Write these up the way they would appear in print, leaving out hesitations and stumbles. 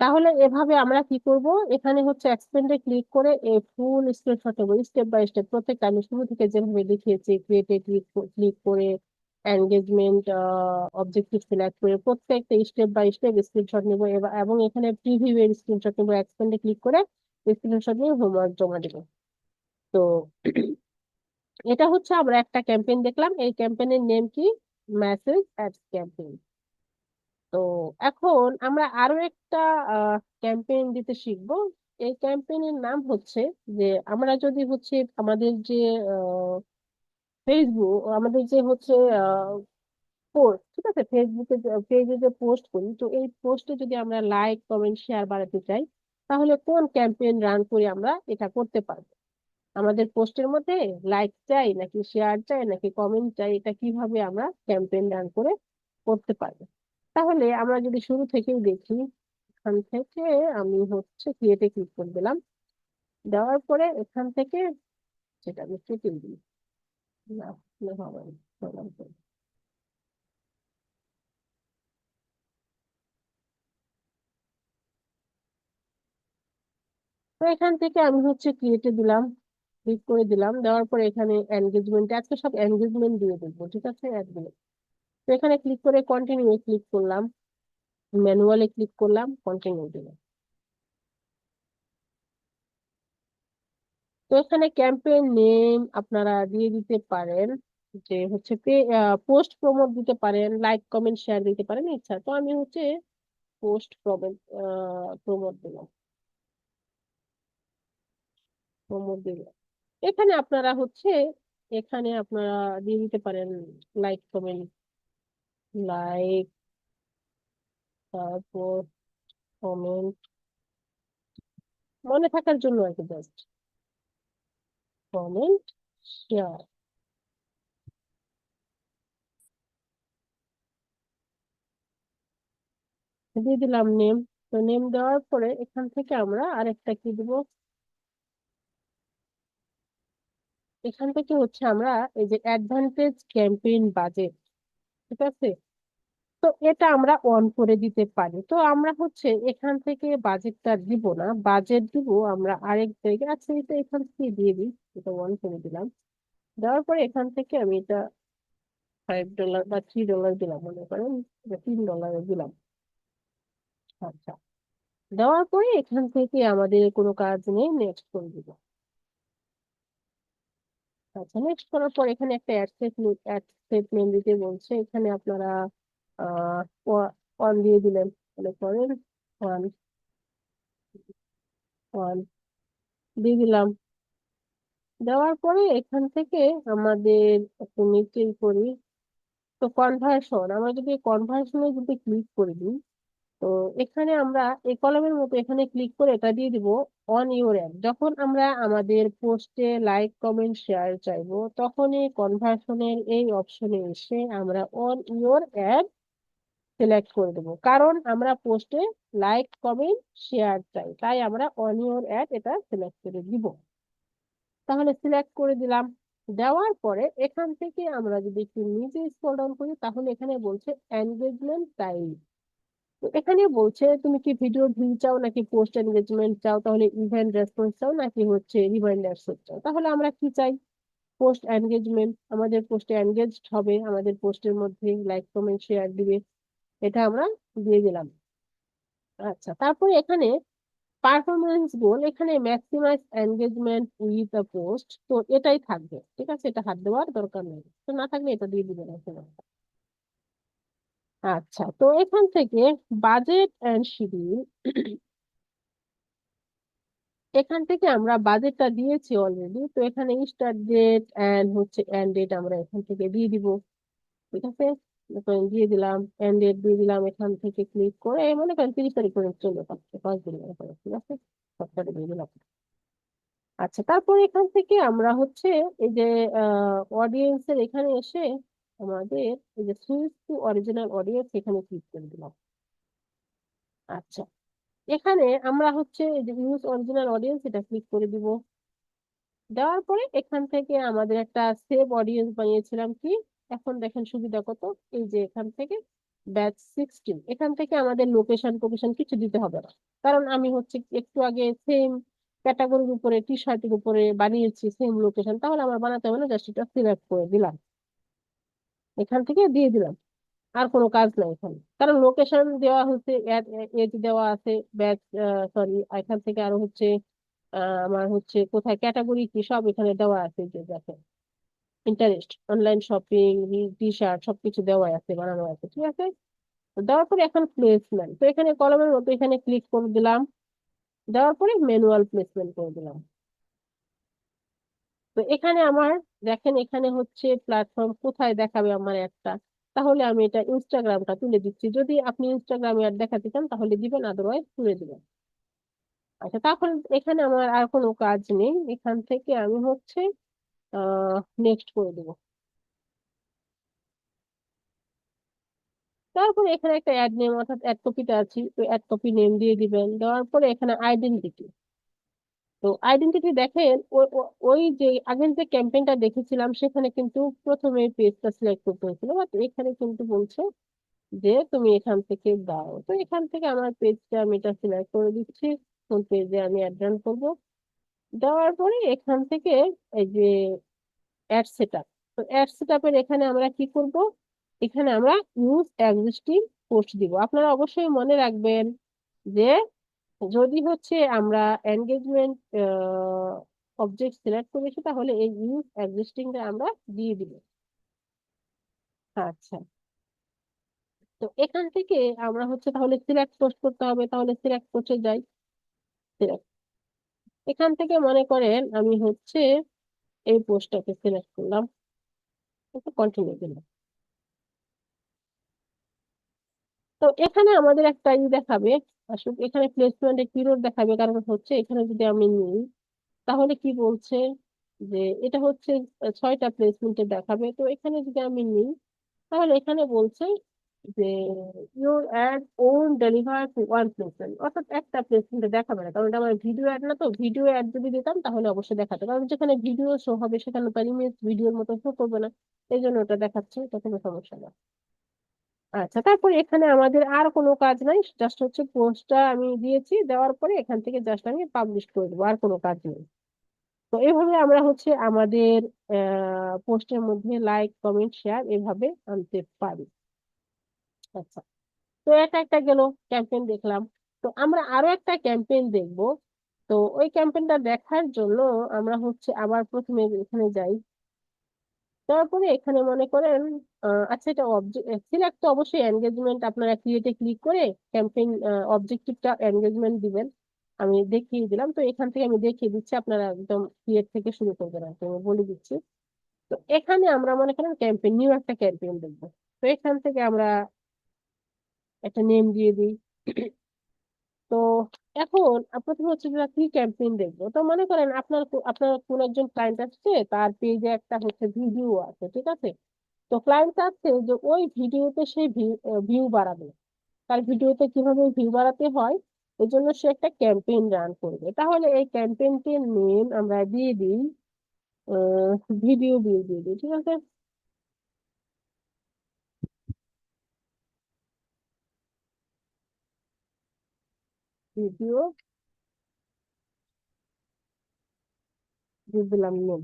তাহলে এভাবে আমরা কি করব, এখানে হচ্ছে এক্সপেন্ডে ক্লিক করে এই ফুল স্ক্রিনশট নেবো স্টেপ বাই স্টেপ। প্রত্যেকটা আমি শুরু থেকে যেভাবে দেখিয়েছি, ক্রিয়েটে ক্লিক করে এনগেজমেন্ট অবজেক্টিভ সিলেক্ট করে প্রত্যেকটা স্টেপ বাই স্টেপ স্ক্রিনশট নেবো, এবং এখানে প্রিভিউ এর স্ক্রিনশট নেবো। এক্সপেন্ডে ক্লিক করে স্ক্রিনশট নিয়ে হোমওয়ার্ক জমা দেবো। তো এটা হচ্ছে আমরা একটা ক্যাম্পেইন দেখলাম। এই ক্যাম্পেইনের নেম কি? Message ads campaign. তো এখন আমরা আরো একটা ক্যাম্পেইন দিতে শিখবো। এই ক্যাম্পেইনের নাম হচ্ছে যে, আমরা যদি হচ্ছে আমাদের যে ফেসবুক, আমাদের যে হচ্ছে পোস্ট, ঠিক আছে, ফেসবুকে পেজে যে পোস্ট করি, তো এই পোস্টে যদি আমরা লাইক কমেন্ট শেয়ার বাড়াতে চাই, তাহলে কোন ক্যাম্পেইন রান করে আমরা এটা করতে পারবো? আমাদের পোস্টের মধ্যে লাইক চাই নাকি শেয়ার চাই নাকি কমেন্ট চাই, এটা কিভাবে আমরা ক্যাম্পেইন রান করে করতে পারবো? তাহলে আমরা যদি শুরু থেকেই দেখি, এখান থেকে আমি হচ্ছে ক্রিয়েটে ক্লিক করে দিলাম। দেওয়ার পরে এখান থেকে সেটা আমি কেটে দিই। না, না, হবে না। করলাম তো। তো এখান থেকে আমি হচ্ছে ক্রিয়েটে দিলাম, ক্লিক করে দিলাম। দেওয়ার পরে এখানে এনগেজমেন্ট, আজকে সব এনগেজমেন্ট দিয়ে দেখবো, ঠিক আছে, অ্যাডগুলো। তো এখানে ক্লিক করে কন্টিনিউ ক্লিক করলাম, ম্যানুয়ালে ক্লিক করলাম, কন্টিনিউ দিলাম। তো এখানে ক্যাম্পেইন নেম আপনারা দিয়ে দিতে পারেন, যে হচ্ছে পোস্ট প্রমোট দিতে পারেন, লাইক কমেন্ট শেয়ার দিতে পারেন, ইচ্ছা। তো আমি হচ্ছে পোস্ট প্রমোট প্রমোট দিলাম, প্রমোট দিলাম। এখানে আপনারা হচ্ছে, এখানে আপনারা দিয়ে দিতে পারেন লাইক কমেন্ট, লাইক, তারপর কমেন্ট, মনে থাকার জন্য আর কি, জাস্ট কমেন্ট শেয়ার দিয়ে দিলাম নেম। তো নেম দেওয়ার পরে এখান থেকে আমরা আরেকটা কি দিব, এখান থেকে হচ্ছে আমরা এই যে অ্যাডভান্টেজ ক্যাম্পেইন বাজেট, ঠিক আছে, তো এটা আমরা অন করে দিতে পারি। তো আমরা হচ্ছে এখান থেকে বাজেটটা দিব না, বাজেট দিব আমরা আরেক জায়গায়। আচ্ছা, এটা এখান থেকে দিয়ে দিই, এটা অন করে দিলাম। দেওয়ার পরে এখান থেকে আমি এটা $5 বা $3 দিলাম, মনে করেন এটা $3 দিলাম। আচ্ছা, দেওয়ার পরে এখান থেকে আমাদের কোনো কাজ নেই, নেক্সট করে দিব। আচ্ছা, নেক্সট করার পর এখানে একটা অ্যাড স্টেটমেন্ট দিতে বলছে। এখানে আপনারা আহ ওয়ান দিয়ে দিলেন, মনে করেন ওয়ান, ওয়ান দিয়ে দিলাম। দেওয়ার পরে এখান থেকে আমাদের একটু নিচেই করি। তো কনভার্সন, আমরা যদি কনভার্সনে যদি ক্লিক করে দিই, তো এখানে আমরা এই কলামের মতো এখানে ক্লিক করে এটা দিয়ে দিব অন ইউর অ্যাড। যখন আমরা আমাদের পোস্টে লাইক কমেন্ট শেয়ার চাইবো, তখন এই কনভার্সনের এই অপশনে এসে আমরা অন ইউর অ্যাড সিলেক্ট করে দেবো, কারণ আমরা পোস্টে লাইক কমেন্ট শেয়ার চাই, তাই আমরা অন ইউর অ্যাড এটা সিলেক্ট করে দিব। তাহলে সিলেক্ট করে দিলাম। দেওয়ার পরে এখান থেকে আমরা যদি একটু নিচে স্ক্রল ডাউন করি, তাহলে এখানে বলছে এনগেজমেন্ট টাইপ। তো এখানে বলছে তুমি কি ভিডিও ভিউ চাও নাকি পোস্ট এনগেজমেন্ট চাও, তাহলে ইভেন্ট রেসপন্স চাও নাকি হচ্ছে রিমাইন্ডার চাও। তাহলে আমরা কি চাই? পোস্ট এনগেজমেন্ট, আমাদের পোস্টে এনগেজড হবে, আমাদের পোস্টের মধ্যে লাইক কমেন্ট শেয়ার দিবে, এটা আমরা দিয়ে দিলাম। আচ্ছা, তারপরে এখানে পারফরমেন্স গোল, এখানে maximise engagement with a post, তো এটাই থাকবে, ঠিক আছে, এটা হাত দেওয়ার দরকার নেই। তো না থাকলে এটা দিয়ে দিবেন এখানে। আচ্ছা, তো এখান থেকে বাজেট এন্ড শিডিউল, এখান থেকে আমরা বাজেটটা দিয়েছি অলরেডি, তো এখানে স্টার্ট ডেট এন্ড হচ্ছে এন্ড ডেট আমরা এখান থেকে দিয়ে দিব, ঠিক আছে। এখন দিয়ে দিলাম, এন্ড ডেট দিয়ে দিলাম। এখান থেকে ক্লিক করে মনে করেন 30 তারিখ করে চলবে, 5 দিন মনে করেন, ঠিক আছে, সপ্তাহে দিয়ে দিলাম। আচ্ছা, তারপর এখান থেকে আমরা হচ্ছে এই যে অডিয়েন্সের এখানে এসে আমাদের এই যে সুইচ টু অরিজিনাল অডিয়েন্স, এখানে ক্লিক করে দিলাম। আচ্ছা, এখানে আমরা হচ্ছে এই যে ইউজ অরিজিনাল অডিয়েন্স, এটা ক্লিক করে দিব। দেওয়ার পরে এখান থেকে আমাদের একটা সেভ অডিয়েন্স বানিয়েছিলাম কি, এখন দেখেন সুবিধা কত, এই যে এখান থেকে ব্যাচ 16, এখান থেকে আমাদের লোকেশন টোকেশন কিছু দিতে হবে না, কারণ আমি হচ্ছে একটু আগে সেম ক্যাটাগরির উপরে টি শার্টের উপরে বানিয়েছি সেম লোকেশন, তাহলে আমার বানাতে হবে না, জাস্ট এটা সিলেক্ট করে দিলাম, এখান থেকে দিয়ে দিলাম। আর কোনো কাজ নাই এখানে, কারণ লোকেশন দেওয়া হচ্ছে, এজ দেওয়া আছে, ব্যাচ, সরি, এখান থেকে আরো হচ্ছে আমার হচ্ছে কোথায় ক্যাটাগরি কি সব এখানে দেওয়া আছে, যে দেখেন interest, online shopping, T shirt সবকিছু দেওয়া আছে, বানানো আছে, ঠিক আছে। তো দেওয়ার পরে এখন প্লেসমেন্ট, তো এখানে কলমের মতো এখানে ক্লিক করে দিলাম, দেওয়ার পরে ম্যানুয়াল প্লেসমেন্ট করে দিলাম। তো এখানে আমার দেখেন এখানে হচ্ছে প্ল্যাটফর্ম কোথায় দেখাবে আমার একটা, তাহলে আমি এটা ইনস্টাগ্রামটা তুলে দিচ্ছি, যদি আপনি ইনস্টাগ্রামে অ্যাড দেখাতে চান তাহলে দিবেন, আদারওয়াইজ তুলে দিবেন। আচ্ছা, তখন এখানে আমার আর কোনো কাজ নেই, এখান থেকে আমি হচ্ছে নেক্সট করে দেবো। তারপরে এখানে একটা অ্যাড নেম অর্থাৎ অ্যাড কপিতে আছি, তো অ্যাড কপি নেম দিয়ে দিবেন, দেওয়ার পরে এখানে আইডেন্টিটি। তো আইডেন্টিটি দেখেন ওই যে আগের যে ক্যাম্পেইনটা দেখেছিলাম সেখানে কিন্তু প্রথমে পেজটা সিলেক্ট করতে হয়েছিল, বাট এখানে কিন্তু বলছে যে তুমি এখান থেকে দাও, তো এখান থেকে আমার পেজটা আমি এটা সিলেক্ট করে দিচ্ছি, কোন পেজে আমি অ্যাড রান করবো। দেওয়ার পরে এখান থেকে এই যে অ্যাড সেটআপ, তো অ্যাড সেটআপের এখানে আমরা কি করব, এখানে আমরা ইউজ এক্সিস্টিং পোস্ট দিব। আপনারা অবশ্যই মনে রাখবেন যে যদি হচ্ছে আমরা এনগেজমেন্ট অবজেক্ট সিলেক্ট করেছি তাহলে এই ইউজ এক্সিস্টিং আমরা দিয়ে দিব। আচ্ছা, তো এখান থেকে আমরা হচ্ছে তাহলে সিলেক্ট পোস্ট করতে হবে, তাহলে সিলেক্ট পোস্টে যাই। Select। এখান থেকে মনে করেন আমি হচ্ছে এই পোস্টটাকে সিলেক্ট করলাম, কন্টিনিউ দিলাম। তো এখানে আমাদের একটা দেখাবে, আসলে এখানে প্লেসমেন্টে কিরোর দেখাবে, কারণ হচ্ছে এখানে যদি আমি নিই তাহলে কি বলছে যে এটা হচ্ছে 6টা প্লেসমেন্টে দেখাবে, তো এখানে যদি আমি নিই তাহলে এখানে বলছে যে your ad on deliver to one placement, অর্থাৎ একটা প্লেসমেন্টে দেখাবে না, কারণ এটা আমার ভিডিও অ্যাড না, তো ভিডিও অ্যাড যদি দিতাম তাহলে অবশ্যই দেখাতো, কারণ যেখানে ভিডিও শো হবে সেখানে তার ইমেজ ভিডিওর মতো শো করবে না, এই জন্য ওটা দেখাচ্ছে, এটা কোনো সমস্যা না। আচ্ছা, তারপরে এখানে আমাদের আর কোনো কাজ নাই, জাস্ট হচ্ছে পোস্টটা আমি দিয়েছি, দেওয়ার পরে এখান থেকে জাস্ট আমি পাবলিশ করে দেবো, আর কোনো কাজ নেই। তো এইভাবে আমরা হচ্ছে আমাদের পোস্টের মধ্যে লাইক কমেন্ট শেয়ার এভাবে আনতে পারি। আচ্ছা, তো এটা একটা গেল ক্যাম্পেইন দেখলাম। তো আমরা আরো একটা ক্যাম্পেইন দেখব। তো ওই ক্যাম্পেইনটা দেখার জন্য আমরা হচ্ছে আবার প্রথমে এখানে যাই, তারপরে এখানে মনে করেন আচ্ছা, এটা অবজেক্ট সিলেক্ট, তো অবশ্যই এনগেজমেন্ট আপনারা ক্রিয়েটে ক্লিক করে ক্যাম্পেইন অবজেক্টিভটা এনগেজমেন্ট দিবেন। আমি দেখিয়ে দিলাম, তো এখান থেকে আমি দেখিয়ে দিচ্ছি, আপনারা একদম ক্রিয়েট থেকে শুরু করবেন, আর কি আমি বলে দিচ্ছি। তো এখানে আমরা মনে করেন ক্যাম্পেইন, নিউ একটা ক্যাম্পেইন দেখবো, তো এখান থেকে আমরা একটা নেম দিয়ে দিই। তো এখন প্রথমে হচ্ছে যে কি ক্যাম্পেইন দেখবো, তো মনে করেন আপনার কোন একজন ক্লায়েন্ট আসছে, তার পেজে একটা হচ্ছে ভিডিও আছে, ঠিক আছে। তো ক্লায়েন্ট চাচ্ছে যে ওই ভিডিওতে সে ভিউ বাড়াবে, তার ভিডিওতে কিভাবে ভিউ বাড়াতে হয় এই জন্য সে একটা ক্যাম্পেইন রান করবে, তাহলে এই ক্যাম্পেইনটির নেম আমরা দিয়ে দিই ভিডিও ভিউ দিয়ে দিই, ঠিক আছে। ভিডিও দিয়ে দিলাম নেম।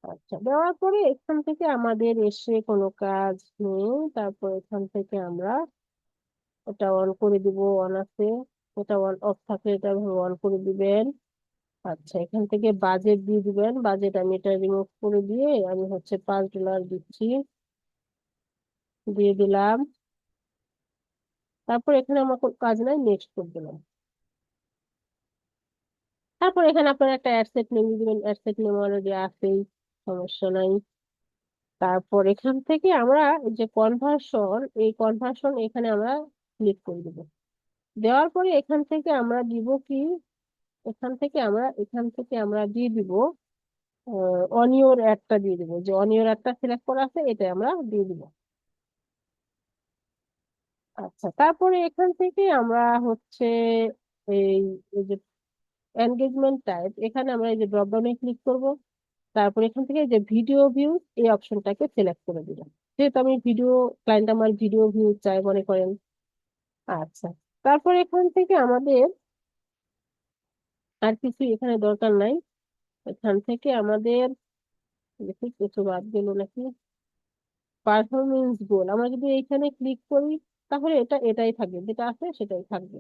আচ্ছা, দেওয়ার পরে এখান থেকে আমাদের এসে কোনো কাজ নেই, তারপর এখান থেকে আমরা এটা অন করে দিব, অন আছে, এটা অন অফ থাকলে এটা অন করে দিবেন। আচ্ছা, এখান থেকে বাজেট দিয়ে দিবেন, বাজেট আমি এটা রিমুভ করে দিয়ে আমি হচ্ছে $5 দিচ্ছি, দিয়ে দিলাম। তারপর এখানে আমার কোনো কাজ নাই, নেক্সট করে দিলাম। তারপর এখানে আপনার একটা অ্যাডসেট নেম দিয়ে দিবেন, অ্যাডসেট নেম অলরেডি আছেই, সমস্যা নাই। তারপর এখান থেকে আমরা এই যে কনভার্সন, এই কনভার্সন এখানে আমরা ক্লিক করে দিব, দেওয়ার পরে এখান থেকে আমরা দিব কি, এখান থেকে আমরা দিয়ে দিব অনিওর অ্যাডটা দিয়ে দিব, যে অনিওর অ্যাডটা সিলেক্ট করা আছে এটা আমরা দিয়ে দিব। আচ্ছা, তারপরে এখান থেকে আমরা হচ্ছে এই এই যে এনগেজমেন্ট টাইপ, এখানে আমরা এই যে ড্রপ ডাউনে ক্লিক করব, তারপর এখান থেকে যে ভিডিও ভিউজ এই অপশনটাকে সিলেক্ট করে দিলাম, যেহেতু আমি ভিডিও, ক্লায়েন্ট আমার ভিডিও ভিউজ চাই মনে করেন। আচ্ছা, তারপর এখান থেকে আমাদের আর কিছু এখানে দরকার নাই। এখান থেকে আমাদের দেখি কিছু বাদ গেল নাকি। পারফরমেন্স গোল, আমরা যদি এইখানে ক্লিক করি তাহলে এটাই থাকবে, যেটা আছে সেটাই থাকবে।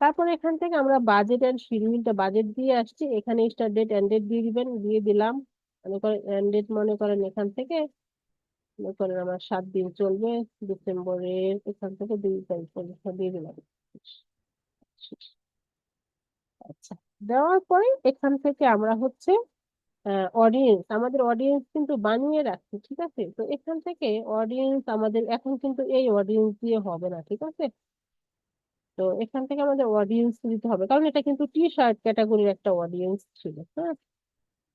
তারপর এখান থেকে আমরা বাজেট এন্ড শিডিউলটা বাজেট দিয়ে আসছি, এখানে স্টার্ট ডেট এন্ড ডেট দিয়ে দিবেন, দিয়ে দিলাম। মনে করেন এন্ড ডেট, মনে করেন এখান থেকে মনে করেন আমার 7 দিন চলবে, ডিসেম্বরের এখান থেকে 2 তারিখ পর্যন্ত দিয়ে দিলাম। আচ্ছা, দেওয়ার পরে এখান থেকে আমরা হচ্ছে অডিয়েন্স, আমাদের অডিয়েন্স কিন্তু বানিয়ে রাখছি, ঠিক আছে? তো এখান থেকে অডিয়েন্স আমাদের এখন কিন্তু এই অডিয়েন্স দিয়ে হবে না, ঠিক আছে? তো এখান থেকে আমাদের অডিয়েন্স দিতে হবে, কারণ এটা কিন্তু টি শার্ট ক্যাটাগরির একটা অডিয়েন্স ছিল, হ্যাঁ।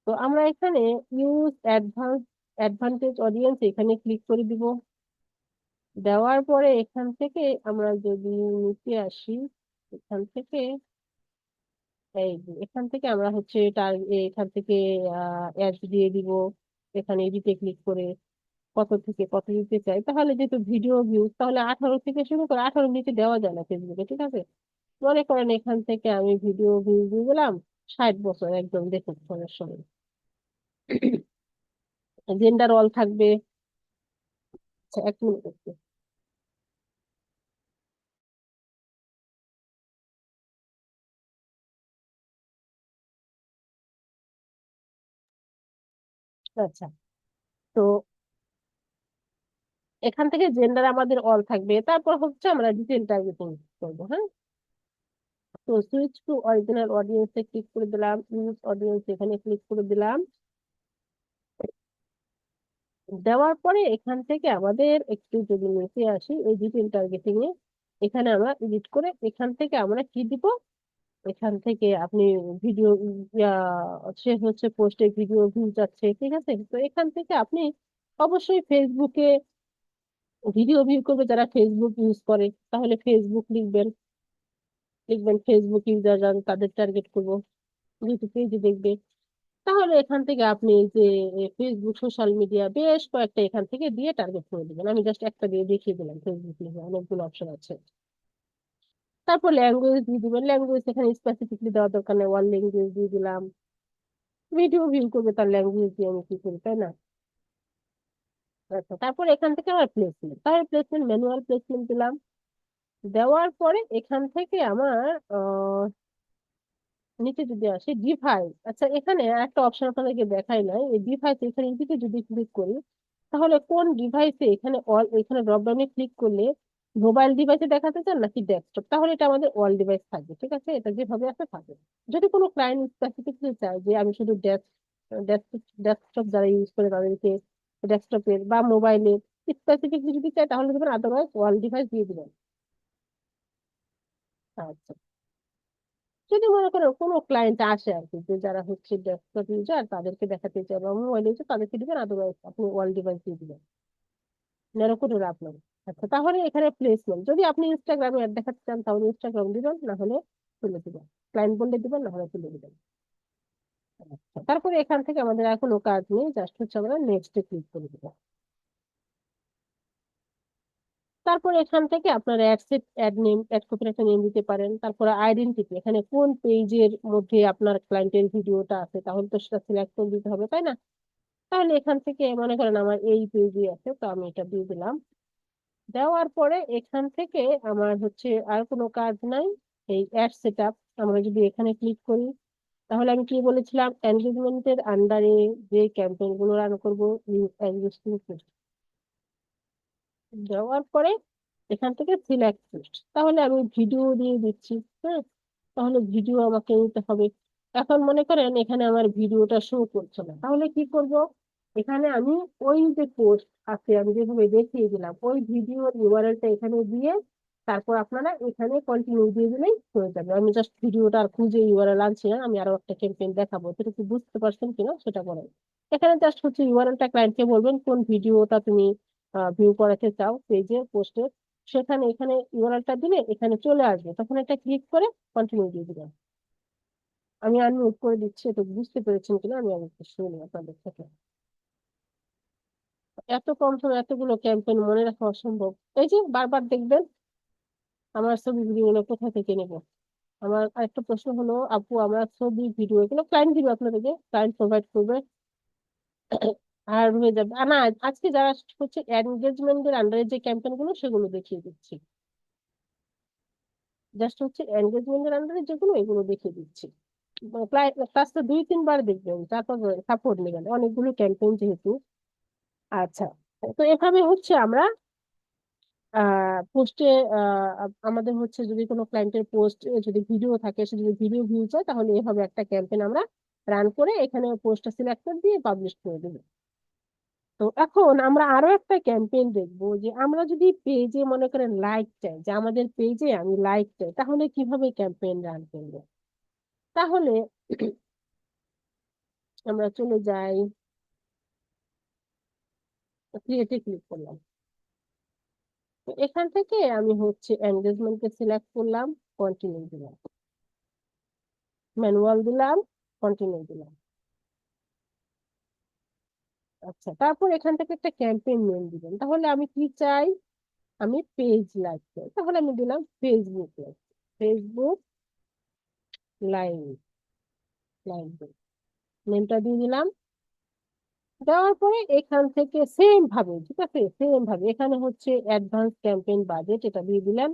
তো আমরা এখানে ইউজ অ্যাডভান্টেজ অডিয়েন্স এখানে ক্লিক করে দিব। দেওয়ার পরে এখান থেকে আমরা যদি নিচে আসি, এখান থেকে এই যে এখান থেকে আমরা হচ্ছে এখান থেকে অ্যাড দিয়ে দিব। এখানে এডিটে ক্লিক করে কত থেকে কত দিতে চাই, তাহলে যেহেতু ভিডিও ভিউজ, তাহলে 18 থেকে শুরু করে 18 নিচে দেওয়া যায় না ফেসবুকে, ঠিক আছে? মনে করেন এখান থেকে আমি ভিডিও ভিউজ দিয়ে দিলাম 60 বছর, একদম দেখুন সমস্যা নেই। জেন্ডার অল থাকবে। আচ্ছা, 1 মিনিট একটু। আচ্ছা, তো এখান থেকে জেন্ডার আমাদের অল থাকবে, তারপর হচ্ছে আমরা ডিটেল টার্গেটিং করবো, হ্যাঁ। তো সুইচ টু অরিজিনাল অডিয়েন্সে ক্লিক করে দিলাম, ইউজ অডিয়েন্স এখানে ক্লিক করে দিলাম। দেওয়ার পরে এখান থেকে আমাদের একটু যদি নিচে আসি এই ডিটেল টার্গেটিং এ, এখানে আমরা এডিট করে এখান থেকে আমরা কি দিব, এখান থেকে আপনি ভিডিও, সে হচ্ছে পোস্টে ভিডিও ভিউ যাচ্ছে, ঠিক আছে? তো এখান থেকে আপনি অবশ্যই ফেসবুকে ভিডিও ভিউ করবে যারা ফেসবুক ইউজ করে, তাহলে ফেসবুক লিখবেন, লিখবেন ফেসবুক ইউজার তাদের টার্গেট করবো, যেহেতু পেজে দেখবে। তাহলে এখান থেকে আপনি এই যে ফেসবুক সোশ্যাল মিডিয়া বেশ কয়েকটা এখান থেকে দিয়ে টার্গেট করে দিবেন, আমি জাস্ট একটা দিয়ে দেখিয়ে দিলাম, ফেসবুক লিখে অনেকগুলো অপশন আছে। তারপর ল্যাঙ্গুয়েজ দিয়ে দিবেন, ল্যাঙ্গুয়েজ এখানে স্পেসিফিকলি দেওয়ার দরকার নেই, ওয়ান ল্যাঙ্গুয়েজ দিয়ে দিলাম। ভিডিও ভিউ করবে তার ল্যাঙ্গুয়েজ দিয়ে আমি কি করি, তাই না? আচ্ছা, তারপর এখান থেকে আমার প্লেসমেন্ট, তাহলে প্লেসমেন্ট ম্যানুয়াল প্লেসমেন্ট দিলাম। দেওয়ার পরে এখান থেকে আমার নিচে যদি আসি ডিভাইস, আচ্ছা এখানে একটা অপশন আপনাদেরকে দেখাই নাই, এই ডিভাইস এখানে এদিকে যদি ক্লিক করি তাহলে কোন ডিভাইসে, এখানে অল, এখানে ড্রপ ডাউনে ক্লিক করলে মোবাইল ডিভাইসে দেখাতে চান নাকি ডেস্কটপ, তাহলে এটা আমাদের অল ডিভাইস থাকবে, ঠিক আছে? এটা যেভাবে আছে থাকবে। যদি কোনো ক্লায়েন্ট স্পেসিফিকলি চায় যে আমি শুধু ডেস্কটপ যারা ইউজ করে তাদেরকে ডেস্কটপের বা মোবাইলের স্পেসিফিকলি যদি চায় তাহলে দেবেন, আদারওয়াইজ অল ডিভাইস দিয়ে দিবেন। আচ্ছা, যদি মনে করো কোনো ক্লায়েন্ট আসে আর কি, যে যারা হচ্ছে ডেস্কটপ ইউজার তাদেরকে দেখাতে চায় বা মোবাইল ইউজার তাদেরকে দিবেন, আদারওয়াইজ আপনি ওয়াল ডিভাইস দিয়ে দিবেন, এরকম করে আপনার। আচ্ছা, তাহলে এখানে প্লেসমেন্ট, যদি আপনি ইনস্টাগ্রামে অ্যাড দেখাতে চান তাহলে ইনস্টাগ্রাম দিবেন, না হলে তুলে দিবেন, ক্লায়েন্ট বললে দিবেন, না হলে তুলে দিবেন। আচ্ছা, তারপরে এখান থেকে আমাদের আর কোনো কাজ নেই, জাস্ট হচ্ছে আমরা নেক্সটে ক্লিক করে দিব। তারপর এখান থেকে আপনার অ্যাড নেম, অ্যাড কপির একটা নেম দিতে পারেন। তারপরে আইডেন্টিটি, এখানে কোন পেজের মধ্যে আপনার ক্লায়েন্টের ভিডিওটা আছে তাহলে তো সেটা সিলেক্ট করে দিতে হবে, তাই না? তাহলে এখান থেকে মনে করেন আমার এই পেজে আছে, তো আমি এটা দিয়ে দিলাম। দেওয়ার পরে এখান থেকে আমার হচ্ছে আর কোনো কাজ নাই, এই অ্যাড সেটআপ। আমরা যদি এখানে ক্লিক করি তাহলে আমি কি বলেছিলাম, এনগেজমেন্টের আন্ডারে যে ক্যাম্পেইন গুলো রান করবো, এক্সিস্টিং দেওয়ার পরে এখান থেকে সিলেক্ট পোস্ট, তাহলে আমি ভিডিও দিয়ে দিচ্ছি, হ্যাঁ। তাহলে ভিডিও আমাকে নিতে হবে। এখন মনে করেন এখানে আমার ভিডিওটা শো করছে না, তাহলে কি করব, এখানে আমি ওই যে পোস্ট আছে আমি যেভাবে দেখিয়ে দিলাম ওই ভিডিওর ইউআরএলটা এখানে দিয়ে তারপর আপনারা এখানে কন্টিনিউ দিয়ে দিলেই হয়ে যাবে। আমি জাস্ট ভিডিওটা আর খুঁজে ইউআরএল আনছি না, আমি আরো একটা ক্যাম্পেইন দেখাবো, সেটা কি বুঝতে পারছেন কিনা সেটা করেন। এখানে জাস্ট হচ্ছে ইউআরএলটা ক্লায়েন্টকে বলবেন কোন ভিডিওটা তুমি ভিউ করাতে চাও পেজে পোস্টে, সেখানে এখানে ইউআরএলটা দিলে এখানে চলে আসবে, তখন এটা ক্লিক করে কন্টিনিউ দিয়ে দিবেন। আমি আনমিউট করে দিচ্ছি, একটু বুঝতে পেরেছেন কিনা আমি আগে একটু শুনি আপনাদের থেকে। এত কম সময় এতগুলো ক্যাম্পেইন মনে রাখা অসম্ভব। এই যে বারবার দেখবেন আমার ছবি ভিডিওগুলো কোথা থেকে নেব। আমার আরেকটা প্রশ্ন হলো, আপু আমার ছবি ভিডিও এগুলো ক্লায়েন্ট দিবে আপনাদেরকে, ক্লায়েন্ট প্রোভাইড করবে আর হয়ে যাবে। না, আজকে যারা হচ্ছে এনগেজমেন্টের আন্ডারে যে ক্যাম্পেইন গুলো সেগুলো দেখিয়ে দিচ্ছি। জাস্ট হচ্ছে এনগেজমেন্টের আন্ডারে যেগুলো এগুলো দেখিয়ে দিচ্ছি। ক্লাসটা 2-3 বার দেখবেন, তারপর সাপোর্ট নেবেন, অনেকগুলো ক্যাম্পেইন যেহেতু। আচ্ছা, তো এভাবে হচ্ছে আমরা পোস্টে আমাদের হচ্ছে যদি কোনো ক্লায়েন্টের পোস্ট যদি ভিডিও থাকে, সে যদি ভিডিও ভিউ চায়, তাহলে এভাবে একটা ক্যাম্পেইন আমরা রান করে এখানে পোস্টটা সিলেক্ট করে দিয়ে পাবলিশ করে দেবো। তো এখন আমরা আরো একটা ক্যাম্পেইন দেখবো, যে আমরা যদি পেজে মনে করেন লাইক চাই, যে আমাদের পেজে আমি লাইক চাই, তাহলে কিভাবে ক্যাম্পেইন রান করবো। তাহলে আমরা চলে যাই, ক্রিয়েটে ক্লিক করলাম। তো এখান থেকে আমি হচ্ছে এনগেজমেন্টকে সিলেক্ট করলাম, কন্টিনিউ দিলাম, ম্যানুয়াল দিলাম, কন্টিনিউ দিলাম। আচ্ছা, তারপর এখান থেকে একটা ক্যাম্পেইন নেম দিবেন। তাহলে আমি কি চাই, আমি পেজ লাইক চাই, তাহলে আমি দিলাম Facebook like, Facebook live, live নেমটা দিয়ে দিলাম। দেওয়ার পরে এখান থেকে সেম ভাবে, ঠিক আছে, সেম ভাবে এখানে হচ্ছে অ্যাডভান্স ক্যাম্পেইন বাজেট, এটা দিয়ে দিলাম।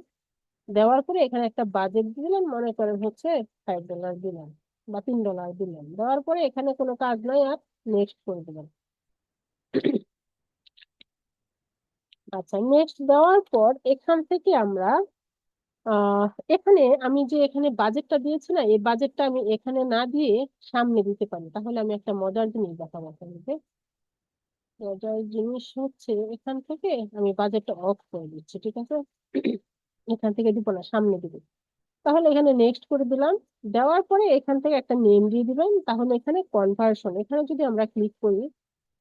দেওয়ার পরে এখানে একটা বাজেট দিলাম, মনে করেন হচ্ছে $5 দিলাম বা $3 দিলাম। দেওয়ার পরে এখানে কোনো কাজ নাই আর, নেক্সট করে দিলাম। আচ্ছা, নেক্সট দেওয়ার পর এখান থেকে আমরা আহ এখানে আমি যে এখানে বাজেটটা দিয়েছি না, এই বাজেটটা আমি এখানে না দিয়ে সামনে দিতে পারি। তাহলে আমি একটা মজার জিনিস দেখাবো আপনাদেরকে। মজার জিনিস হচ্ছে, এখান থেকে আমি বাজেটটা অফ করে দিচ্ছি, ঠিক আছে। এখান থেকে দিব না, সামনে দিব। তাহলে এখানে নেক্সট করে দিলাম। দেওয়ার পরে এখান থেকে একটা নেম দিয়ে দিবেন। তাহলে এখানে কনভার্সন, এখানে যদি আমরা ক্লিক করি,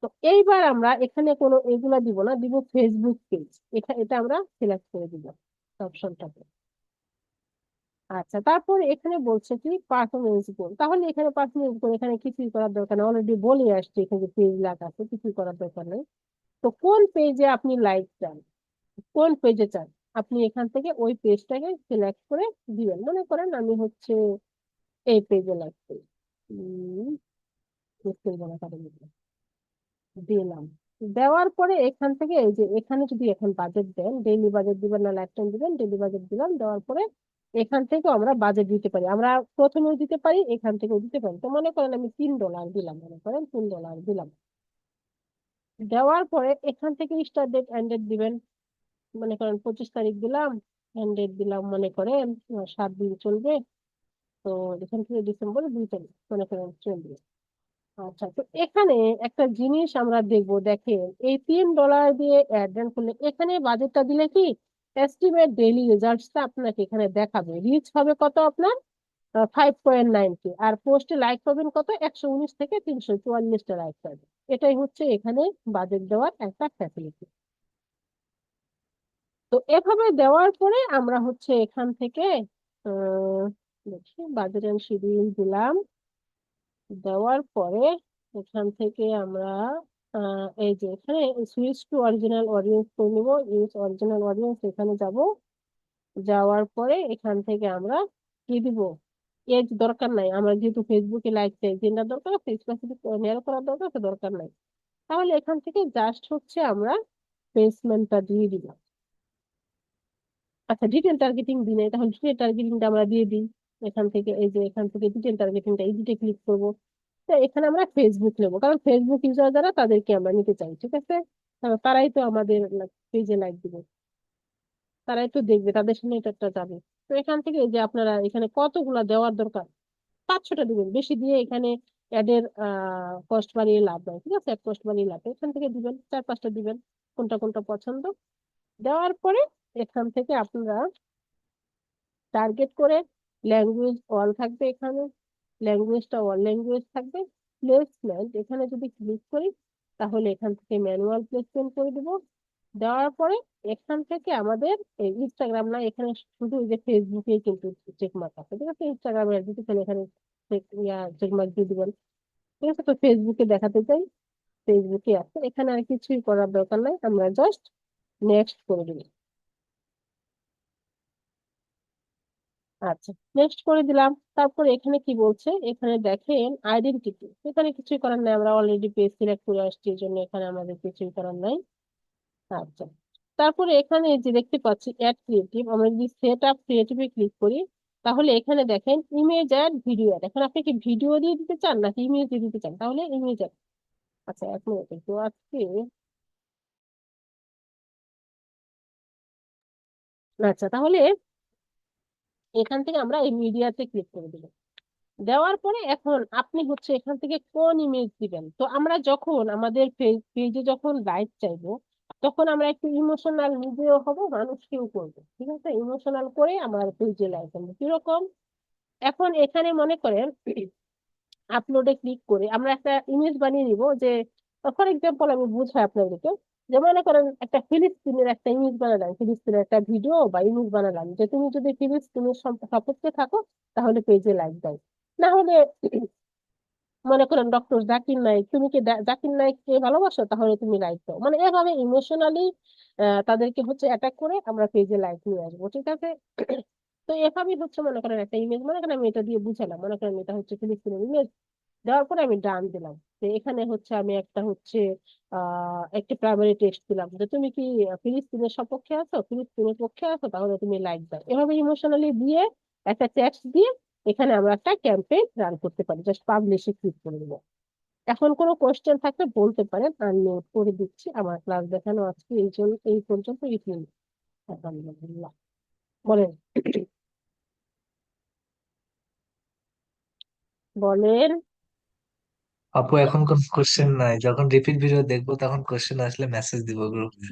তো এইবার আমরা এখানে কোনো এগুলা দিব না, দিব ফেসবুক পেজ। এটা এটা আমরা সিলেক্ট করে দিব অপশনটাতে। আচ্ছা, তারপর এখানে বলছে কি পারফরমেন্স গোল। তাহলে এখানে পারফরমেন্স গোল এখানে কিছুই করার দরকার নেই, অলরেডি বলে আসছে এখানে পেজ লাগ আছে, কিছুই করার দরকার নেই। তো কোন পেজে আপনি লাইক চান, কোন পেজে চান, আপনি এখান থেকে ওই পেজটাকে সিলেক্ট করে দিবেন। মনে করেন আমি হচ্ছে এই পেজে লাইক করি, দিলাম। দেওয়ার পরে এখান থেকে এই যে এখানে যদি এখন বাজেট দেন, ডেইলি বাজেট দিবেন না লাইফ টাইম দিবেন, ডেইলি বাজেট দিলাম। দেওয়ার পরে এখান থেকে আমরা বাজেট দিতে পারি, আমরা প্রথমেও দিতে পারি, এখান থেকেও দিতে পারি। তো মনে করেন আমি $3 দিলাম, মনে করেন $3 দিলাম। দেওয়ার পরে এখান থেকে স্টার্ট ডেট এন্ড ডেট দিবেন। মনে করেন 25 তারিখ দিলাম, এন্ড ডেট দিলাম মনে করেন 7 দিন চলবে। তো এখান থেকে ডিসেম্বর 2 তারিখ মনে করেন চলবে। আচ্ছা, তো এখানে একটা জিনিস আমরা দেখবো, দেখেন এই $3 দিয়ে অ্যাড রান করলে এখানে বাজেটটা দিলে কি এস্টিমেট ডেইলি রেজাল্টসটা আপনাকে এখানে দেখাবে। রিচ হবে কত আপনার, 5.9K। আর পোস্টে লাইক পাবেন কত, 119 থেকে 344টা লাইক পাবেন। এটাই হচ্ছে এখানে বাজেট দেওয়ার একটা ফ্যাসিলিটি। তো এভাবে দেওয়ার পরে আমরা হচ্ছে এখান থেকে আহ দেখি বাজেট এন্ড শিডিউল দিলাম। দেওয়ার পরে এখান থেকে আমরা এই যে এখানে সুইচ টু অরিজিনাল অডিয়েন্স করে নিব, ইউজ অরিজিনাল অডিয়েন্স এখানে যাব। যাওয়ার পরে এখান থেকে আমরা কি দিব, এজ দরকার নাই, আমরা যেহেতু ফেসবুকে লাইক চাই, জেন্ডার দরকার আছে, স্পেসিফিক নেয়ার করার দরকার আছে, দরকার নাই। তাহলে এখান থেকে জাস্ট হচ্ছে আমরা প্লেসমেন্টটা দিয়ে দিলাম। আচ্ছা, ডিটেল টার্গেটিং দিই নাই, তাহলে ডিটেল টার্গেটিংটা আমরা দিয়ে দিই। এখান থেকে এই যে এখান থেকে ডিটেল টার্গেটিংটা এডিটে ক্লিক করব। তো এখানে আমরা ফেসবুক নেবো, কারণ ফেসবুক ইউজার যারা তাদেরকে আমরা নিতে চাই, ঠিক আছে। কারণ তারাই তো আমাদের পেজে লাইক দিবে, তারাই তো দেখবে, তাদের সামনে এটা যাবে। তো এখান থেকে এই যে আপনারা এখানে কতগুলা দেওয়ার দরকার, 5-6টা দিবেন, বেশি দিয়ে এখানে অ্যাডের কস্ট বাড়িয়ে লাভ নাই, ঠিক আছে। কস্ট বাড়িয়ে লাভ, এখান থেকে দিবেন 4-5টা দিবেন, কোনটা কোনটা পছন্দ। দেওয়ার পরে এখান থেকে আপনারা টার্গেট করে ল্যাঙ্গুয়েজ অল থাকবে এখানে, ল্যাঙ্গুয়েজটা অল ল্যাঙ্গুয়েজ থাকবে। প্লেসমেন্ট এখানে যদি ক্লিক করি, তাহলে এখান থেকে ম্যানুয়াল প্লেসমেন্ট করে দিব। দেওয়ার পরে এখান থেকে আমাদের ইনস্টাগ্রাম না, এখানে শুধু এই যে ফেসবুকে কিন্তু চেক মার্ক আছে, ঠিক আছে। ইনস্টাগ্রামের ডিটেল এখানে চেকমার্ক দিয়ে দিবেন। ঠিক আছে, তো ফেসবুকে দেখাতে চাই, ফেসবুকে আছে, এখানে আর কিছুই করার দরকার নাই, আমরা জাস্ট নেক্সট করে দিই। আচ্ছা, নেক্সট করে দিলাম। তারপর এখানে কি বলছে, এখানে দেখেন আইডেন্টিটি, এখানে কিছুই করার নাই, আমরা অলরেডি পেজ সিলেক্ট করে আসছি, এই জন্য এখানে আমাদের কিছুই করার নাই। আচ্ছা, তারপরে এখানে এই যে দেখতে পাচ্ছি অ্যাড ক্রিয়েটিভ, আমরা যদি সেট আপ ক্রিয়েটিভে ক্লিক করি, তাহলে এখানে দেখেন ইমেজ অ্যাড, ভিডিও অ্যাড। এখন আপনি কি ভিডিও দিয়ে দিতে চান নাকি ইমেজ দিয়ে দিতে চান? তাহলে ইমেজ অ্যাড। আচ্ছা, এক মিনিট একটু আজকে। আচ্ছা, তাহলে এখান থেকে আমরা এই মিডিয়াতে ক্লিক করে দিব। দেওয়ার পরে এখন আপনি হচ্ছে এখান থেকে কোন ইমেজ দিবেন। তো আমরা যখন আমাদের পেজে যখন লাইক চাইবো, তখন আমরা একটু ইমোশনাল নিজেও হব, মানুষকেও করবো, ঠিক আছে, ইমোশনাল করে আমার পেজে লাইক আনবো কিরকম। এখন এখানে মনে করেন আপলোডে ক্লিক করে আমরা একটা ইমেজ বানিয়ে নিব, যে ফর এক্সাম্পল আমি বুঝাই আপনাদেরকে, যে মনে করেন একটা ফিলিস্তিনের একটা ইমেজ বানালাম, ফিলিস্তিনের একটা ভিডিও বা ইমেজ বানালাম, যে তুমি যদি ফিলিস্তিনের সপক্ষে থাকো তাহলে পেজে লাইক দাও, না হলে মনে করেন ডক্টর জাকির নাইক, তুমি কি জাকির নাইককে ভালোবাসো তাহলে তুমি লাইক দাও, মানে এভাবে ইমোশনালি তাদেরকে হচ্ছে অ্যাটাক করে আমরা পেজে লাইক নিয়ে আসবো, ঠিক আছে। তো এভাবেই হচ্ছে মনে করেন একটা ইমেজ, মনে করেন আমি এটা দিয়ে বুঝালাম, মনে করেন এটা হচ্ছে ফিলিস্তিনের ইমেজ, দেওয়ার পরে আমি ডান দিলাম। তো এখানে হচ্ছে আমি একটা হচ্ছে একটা প্রাইমারি টেক্সট দিলাম, যে তুমি কি ফিলিস্তিনের সপক্ষে আছো, ফিলিস্তিনের পক্ষে আছো তাহলে তুমি লাইক দাও, এভাবে ইমোশনালি দিয়ে একটা টেক্সট দিয়ে এখানে আমরা একটা ক্যাম্পেইন রান করতে পারি, জাস্ট পাবলিশে ক্লিক করে দেবো। এখন কোনো কোশ্চেন থাকলে বলতে পারেন, আমি নোট করে দিচ্ছি, আমার ক্লাস দেখানো আজকে এই জন্য এই পর্যন্ত ইতিম। আলহামদুলিল্লাহ, বলেন। বলেন। আপু এখন কোন কোশ্চেন নাই, যখন রিপিট ভিডিও দেখবো তখন কোশ্চেন আসলে মেসেজ দিব গ্রুপে।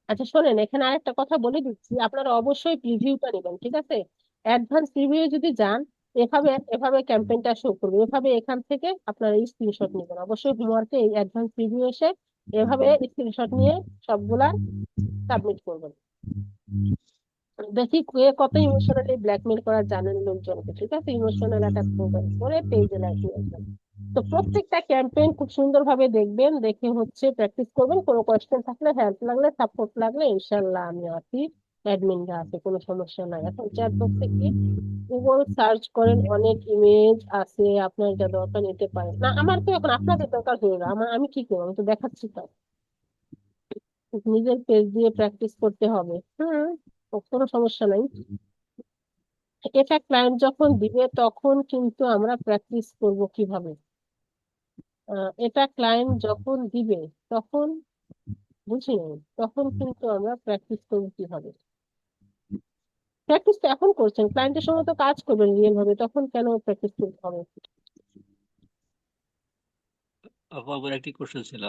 আচ্ছা শোনেন, এখানে আরেকটা কথা বলে দিচ্ছি, আপনারা অবশ্যই প্রিভিউটা নেবেন, ঠিক আছে। অ্যাডভান্স প্রিভিউ যদি যান, এভাবে এভাবে ক্যাম্পেইনটা শো করবে, এভাবে এখান থেকে আপনারা স্ক্রিনশট নেবেন, অবশ্যই হোমওয়ার্কে এই অ্যাডভান্স প্রিভিউ এসে এভাবে স্ক্রিনশট নিয়ে সবগুলা সাবমিট করবেন। দেখি কে কত ইমোশনালি ব্ল্যাকমেল করা জানেন লোকজনকে, ঠিক আছে, ইমোশনাল অ্যাটাক করবেন করে পেজে লাগিয়ে আসবেন। তো প্রত্যেকটা ক্যাম্পেইন খুব সুন্দরভাবে দেখবেন, দেখে হচ্ছে প্র্যাকটিস করবেন, কোনো কোয়েশ্চেন থাকলে, হেল্প লাগলে, সাপোর্ট লাগলে ইনশাল্লাহ আমি আছি, অ্যাডমিনরা আছে, কোনো সমস্যা নাই। এখন চ্যাট বক্সে কি গুগল সার্চ করেন, অনেক ইমেজ আছে, আপনার যা দরকার নিতে পারেন। না আমার তো এখন আপনাদের দরকার হয়ে গেল, আমি কি করবো, আমি তো দেখাচ্ছি তো, নিজের পেজ দিয়ে প্র্যাকটিস করতে হবে। কোনো সমস্যা নাই। এটা ক্লায়েন্ট যখন দিবে তখন কিন্তু আমরা প্র্যাকটিস করব কিভাবে, এটা ক্লায়েন্ট যখন দিবে তখন, বুঝিনি, তখন কিন্তু আমরা প্র্যাকটিস করব কিভাবে। প্র্যাকটিস তো এখন করছেন, ক্লায়েন্টের সঙ্গে তো কাজ করবেন রিয়েল ভাবে, তখন কেন প্র্যাকটিস করতে হবে? আপু আবার একটি কোশ্চেন ছিল।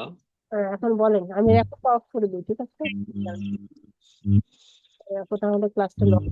এখন বলেন, আমি এখন অফ করে দিই, ঠিক আছে। এখন তাহলে ক্লাসটা লক